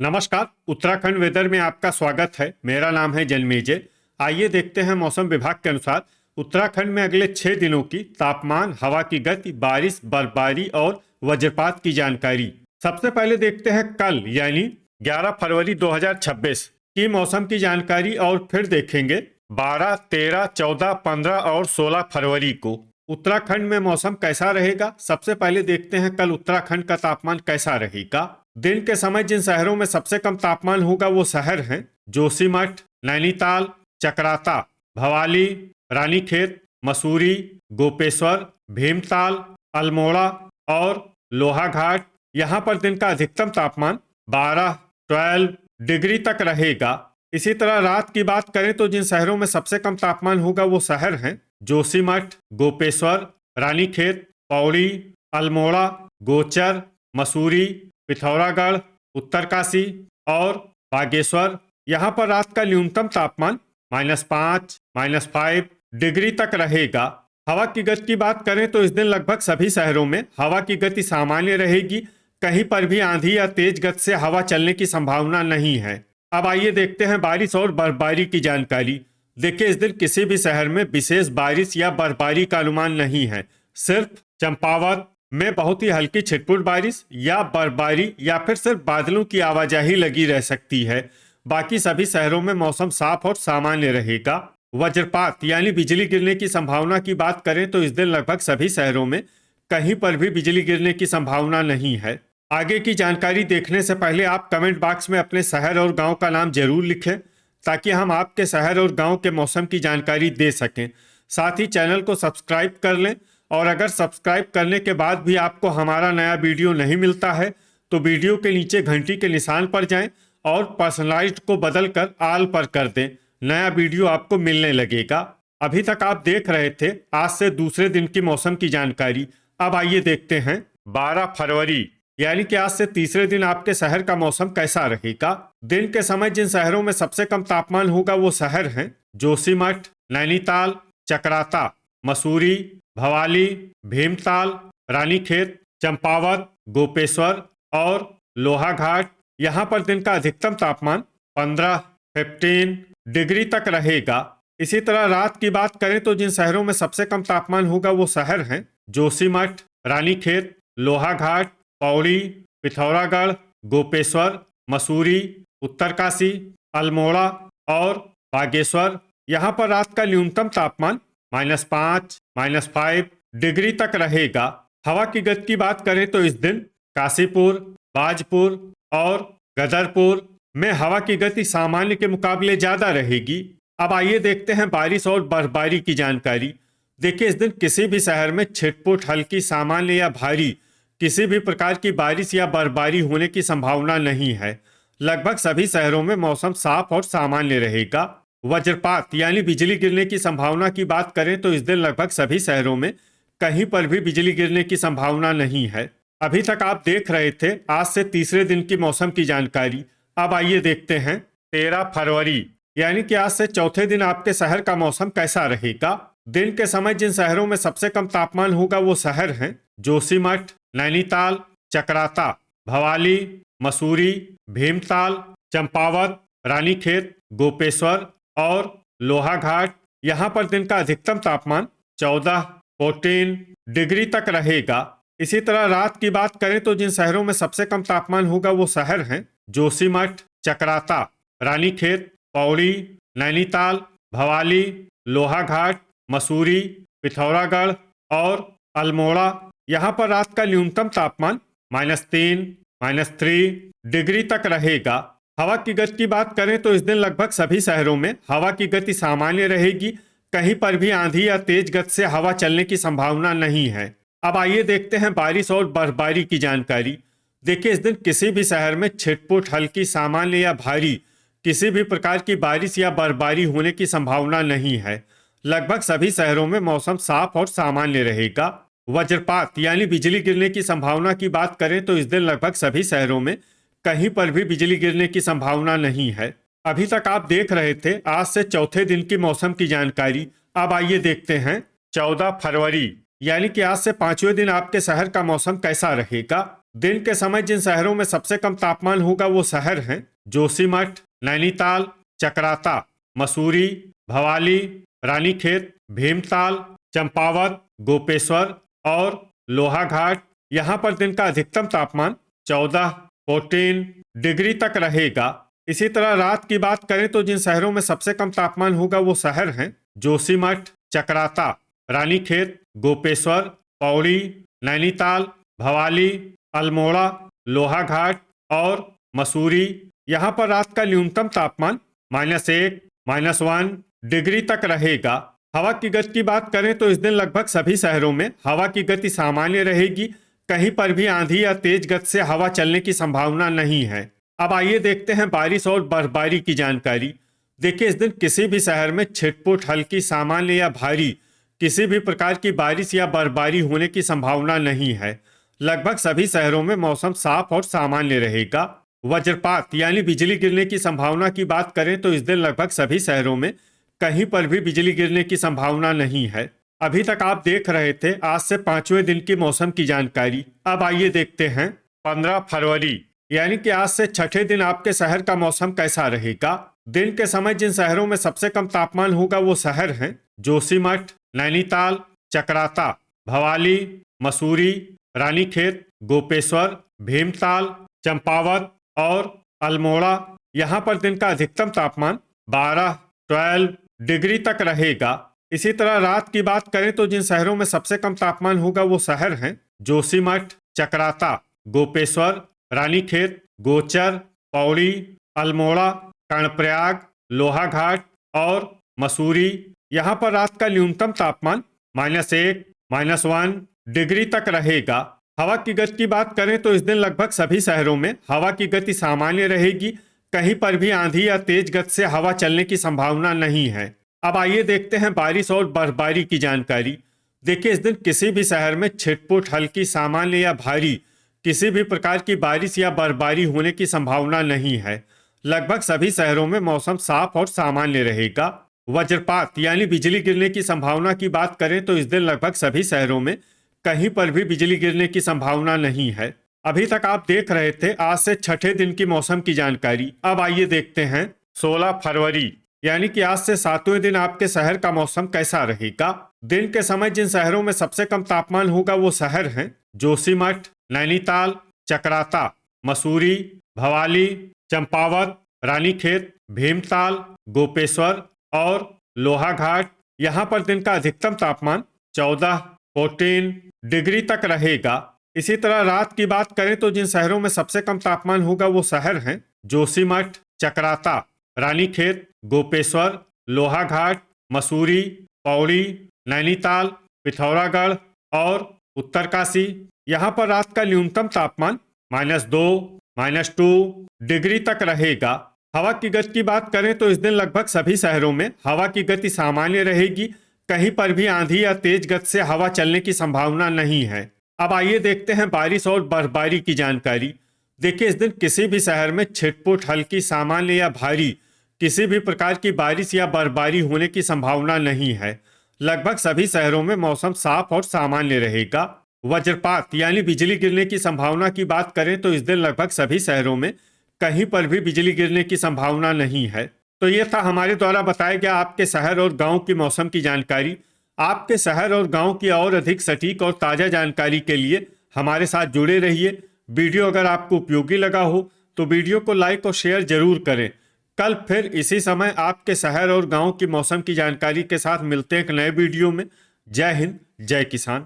नमस्कार। उत्तराखंड वेदर में आपका स्वागत है। मेरा नाम है जन्मेजय। आइए देखते हैं मौसम विभाग के अनुसार उत्तराखंड में अगले 6 दिनों की तापमान, हवा की गति, बारिश, बर्फबारी और वज्रपात की जानकारी। सबसे पहले देखते हैं कल यानी 11 फरवरी 2026 की मौसम की जानकारी और फिर देखेंगे 12, 13, 14, 15 और 16 फरवरी को उत्तराखंड में मौसम कैसा रहेगा। सबसे पहले देखते हैं कल उत्तराखंड का तापमान कैसा रहेगा। दिन के समय जिन शहरों में सबसे कम तापमान होगा वो शहर हैं जोशीमठ, नैनीताल, चकराता, भवाली, रानीखेत, मसूरी, गोपेश्वर, भीमताल, अल्मोड़ा और लोहाघाट। यहाँ पर दिन का अधिकतम तापमान 12 डिग्री तक रहेगा। इसी तरह रात की बात करें तो जिन शहरों में सबसे कम तापमान होगा वो शहर हैं जोशीमठ, गोपेश्वर, रानीखेत, पौड़ी, अल्मोड़ा, गोचर, मसूरी, पिथौरागढ़, उत्तरकाशी और बागेश्वर। यहाँ पर रात का न्यूनतम तापमान -5, -5 डिग्री तक रहेगा। हवा की गति की बात करें तो इस दिन लगभग सभी शहरों में हवा की गति सामान्य रहेगी। कहीं पर भी आंधी या तेज गति से हवा चलने की संभावना नहीं है। अब आइए देखते हैं बारिश और बर्फबारी की जानकारी। देखिए, इस दिन किसी भी शहर में विशेष बारिश या बर्फबारी का अनुमान नहीं है। सिर्फ चंपावत में बहुत ही हल्की छिटपुट बारिश या बर्फबारी या फिर सिर्फ बादलों की आवाजाही लगी रह सकती है। बाकी सभी शहरों में मौसम साफ और सामान्य रहेगा। वज्रपात यानी बिजली गिरने की संभावना की बात करें तो इस दिन लगभग सभी शहरों में कहीं पर भी बिजली गिरने की संभावना नहीं है। आगे की जानकारी देखने से पहले आप कमेंट बॉक्स में अपने शहर और गांव का नाम जरूर लिखें ताकि हम आपके शहर और गांव के मौसम की जानकारी दे सकें। साथ ही चैनल को सब्सक्राइब कर लें और अगर सब्सक्राइब करने के बाद भी आपको हमारा नया वीडियो नहीं मिलता है तो वीडियो के नीचे घंटी के निशान पर जाएं और पर्सनलाइज्ड को बदलकर ऑल पर कर दें। नया वीडियो आपको मिलने लगेगा। अभी तक आप देख रहे थे आज से दूसरे दिन की मौसम की जानकारी। अब आइए देखते हैं 12 फरवरी यानी कि आज से तीसरे दिन आपके शहर का मौसम कैसा रहेगा। दिन के समय जिन शहरों में सबसे कम तापमान होगा वो शहर हैं जोशीमठ, नैनीताल, चकराता, मसूरी, भवाली, भीमताल, रानीखेत, चंपावत, गोपेश्वर और लोहाघाट। यहाँ पर दिन का अधिकतम तापमान 15 डिग्री तक रहेगा। इसी तरह रात की बात करें तो जिन शहरों में सबसे कम तापमान होगा वो शहर हैं जोशीमठ, रानीखेत, लोहाघाट, पौड़ी, पिथौरागढ़, गोपेश्वर, मसूरी, उत्तरकाशी, अल्मोड़ा और बागेश्वर। यहाँ पर रात का न्यूनतम तापमान -5, -5 डिग्री तक रहेगा। हवा की गति की बात करें तो इस दिन काशीपुर, बाजपुर और गदरपुर में हवा की गति सामान्य के मुकाबले ज्यादा रहेगी। अब आइए देखते हैं बारिश और बर्फबारी की जानकारी। देखिए, इस दिन किसी भी शहर में छिटपुट, हल्की, सामान्य या भारी किसी भी प्रकार की बारिश या बर्फबारी होने की संभावना नहीं है। लगभग सभी शहरों में मौसम साफ और सामान्य रहेगा। वज्रपात यानी बिजली गिरने की संभावना की बात करें तो इस दिन लगभग सभी शहरों में कहीं पर भी बिजली गिरने की संभावना नहीं है। अभी तक आप देख रहे थे आज से तीसरे दिन की मौसम की जानकारी। अब आइए देखते हैं 13 फरवरी यानी कि आज से चौथे दिन आपके शहर का मौसम कैसा रहेगा। दिन के समय जिन शहरों में सबसे कम तापमान होगा वो शहर हैं जोशीमठ, नैनीताल, चकराता, भवाली, मसूरी, भीमताल, चंपावत, रानीखेत, गोपेश्वर और लोहाघाट। यहाँ पर दिन का अधिकतम तापमान 14 डिग्री तक रहेगा। इसी तरह रात की बात करें तो जिन शहरों में सबसे कम तापमान होगा वो शहर हैं जोशीमठ, चकराता, रानीखेत, पौड़ी, नैनीताल, भवाली, लोहाघाट, मसूरी, पिथौरागढ़ और अल्मोड़ा। यहाँ पर रात का न्यूनतम तापमान -3, -3 डिग्री तक रहेगा। हवा की गति की बात करें तो इस दिन लगभग सभी शहरों में हवा की गति सामान्य रहेगी। कहीं पर भी आंधी या तेज गति से हवा चलने की संभावना नहीं है। अब आइए देखते हैं बारिश और बर्फबारी की जानकारी। देखिए, इस दिन किसी भी शहर में छिटपुट, हल्की, सामान्य या भारी किसी भी प्रकार की बारिश या बर्फबारी होने की संभावना नहीं है। लगभग सभी शहरों में मौसम साफ और सामान्य रहेगा। वज्रपात यानी बिजली गिरने की संभावना की बात करें तो इस दिन लगभग सभी शहरों में कहीं पर भी बिजली गिरने की संभावना नहीं है। अभी तक आप देख रहे थे आज से चौथे दिन की मौसम की जानकारी। अब आइए देखते हैं 14 फरवरी यानी कि आज से 5वें दिन आपके शहर का मौसम कैसा रहेगा। दिन के समय जिन शहरों में सबसे कम तापमान होगा वो शहर हैं जोशीमठ, नैनीताल, चकराता, मसूरी, भवाली, रानीखेत, भीमताल, चंपावत, गोपेश्वर और लोहाघाट। यहाँ पर दिन का अधिकतम तापमान 14 डिग्री तक रहेगा। इसी तरह रात की बात करें तो जिन शहरों में सबसे कम तापमान होगा वो शहर हैं जोशीमठ, चकराता, रानीखेत, गोपेश्वर, पौड़ी, नैनीताल, भवाली, अल्मोड़ा, लोहाघाट और मसूरी। यहाँ पर रात का न्यूनतम तापमान -1, -1 डिग्री तक रहेगा। हवा की गति की बात करें तो इस दिन लगभग सभी शहरों में हवा की गति सामान्य रहेगी। कहीं पर भी आंधी या तेज गति से हवा चलने की संभावना नहीं है। अब आइए देखते हैं बारिश और बर्फबारी की जानकारी। देखिए, इस दिन किसी भी शहर में छिटपुट, हल्की, सामान्य या भारी किसी भी प्रकार की बारिश या बर्फबारी होने की संभावना नहीं है। लगभग सभी शहरों में मौसम साफ और सामान्य रहेगा। वज्रपात यानी बिजली गिरने की संभावना की बात करें तो इस दिन लगभग सभी शहरों में कहीं पर भी बिजली गिरने की संभावना नहीं है। अभी तक आप देख रहे थे आज से 5वें दिन की मौसम की जानकारी। अब आइए देखते हैं 15 फरवरी यानी कि आज से 6ठे दिन आपके शहर का मौसम कैसा रहेगा। दिन के समय जिन शहरों में सबसे कम तापमान होगा वो शहर हैं जोशीमठ, नैनीताल, चकराता, भवाली, मसूरी, रानीखेत, गोपेश्वर, भीमताल, चंपावत और अल्मोड़ा। यहाँ पर दिन का अधिकतम तापमान 12 डिग्री तक रहेगा। इसी तरह रात की बात करें तो जिन शहरों में सबसे कम तापमान होगा वो शहर हैं जोशीमठ, चकराता, गोपेश्वर, रानीखेत, गोचर, पौड़ी, अल्मोड़ा, कर्णप्रयाग, लोहाघाट और मसूरी। यहाँ पर रात का न्यूनतम तापमान -1, -1 डिग्री तक रहेगा। हवा की गति की बात करें तो इस दिन लगभग सभी शहरों में हवा की गति सामान्य रहेगी। कहीं पर भी आंधी या तेज गति से हवा चलने की संभावना नहीं है। अब आइए देखते हैं बारिश और बर्फबारी की जानकारी। देखिए, इस दिन किसी भी शहर में छिटपुट, हल्की, सामान्य या भारी किसी भी प्रकार की बारिश या बर्फबारी होने की संभावना नहीं है। लगभग सभी शहरों में मौसम साफ और सामान्य रहेगा। वज्रपात यानी बिजली गिरने की संभावना की बात करें तो इस दिन लगभग सभी शहरों में कहीं पर भी बिजली गिरने की संभावना नहीं है। अभी तक आप देख रहे थे आज से 6ठे दिन की मौसम की जानकारी। अब आइए देखते हैं 16 फरवरी यानी कि आज से 7वें दिन आपके शहर का मौसम कैसा रहेगा। दिन के समय जिन शहरों में सबसे कम तापमान होगा वो शहर हैं जोशीमठ, नैनीताल, चकराता, मसूरी, भवाली, चंपावत, रानीखेत, भीमताल, गोपेश्वर और लोहाघाट। यहाँ पर दिन का अधिकतम तापमान 14 डिग्री तक रहेगा। इसी तरह रात की बात करें तो जिन शहरों में सबसे कम तापमान होगा वो शहर हैं जोशीमठ, चकराता, रानीखेत, गोपेश्वर, लोहाघाट, मसूरी, पौड़ी, नैनीताल, पिथौरागढ़ और उत्तरकाशी। यहाँ पर रात का न्यूनतम तापमान -2, -2 डिग्री तक रहेगा। हवा की गति की बात करें तो इस दिन लगभग सभी शहरों में हवा की गति सामान्य रहेगी। कहीं पर भी आंधी या तेज गति से हवा चलने की संभावना नहीं है। अब आइए देखते हैं बारिश और बर्फबारी की जानकारी। देखिए, इस दिन किसी भी शहर में छिटपुट, हल्की, सामान्य या भारी किसी भी प्रकार की बारिश या बर्फबारी होने की संभावना नहीं है। लगभग सभी शहरों में मौसम साफ और सामान्य रहेगा। वज्रपात यानी बिजली गिरने की संभावना की बात करें तो इस दिन लगभग सभी शहरों में कहीं पर भी बिजली गिरने की संभावना नहीं है। तो ये था हमारे द्वारा बताया गया आपके शहर और गांव की मौसम की जानकारी। आपके शहर और गांव की और अधिक सटीक और ताज़ा जानकारी के लिए हमारे साथ जुड़े रहिए। वीडियो अगर आपको उपयोगी लगा हो तो वीडियो को लाइक और शेयर जरूर करें। कल फिर इसी समय आपके शहर और गांव की मौसम की जानकारी के साथ मिलते हैं एक नए वीडियो में। जय हिंद, जय किसान।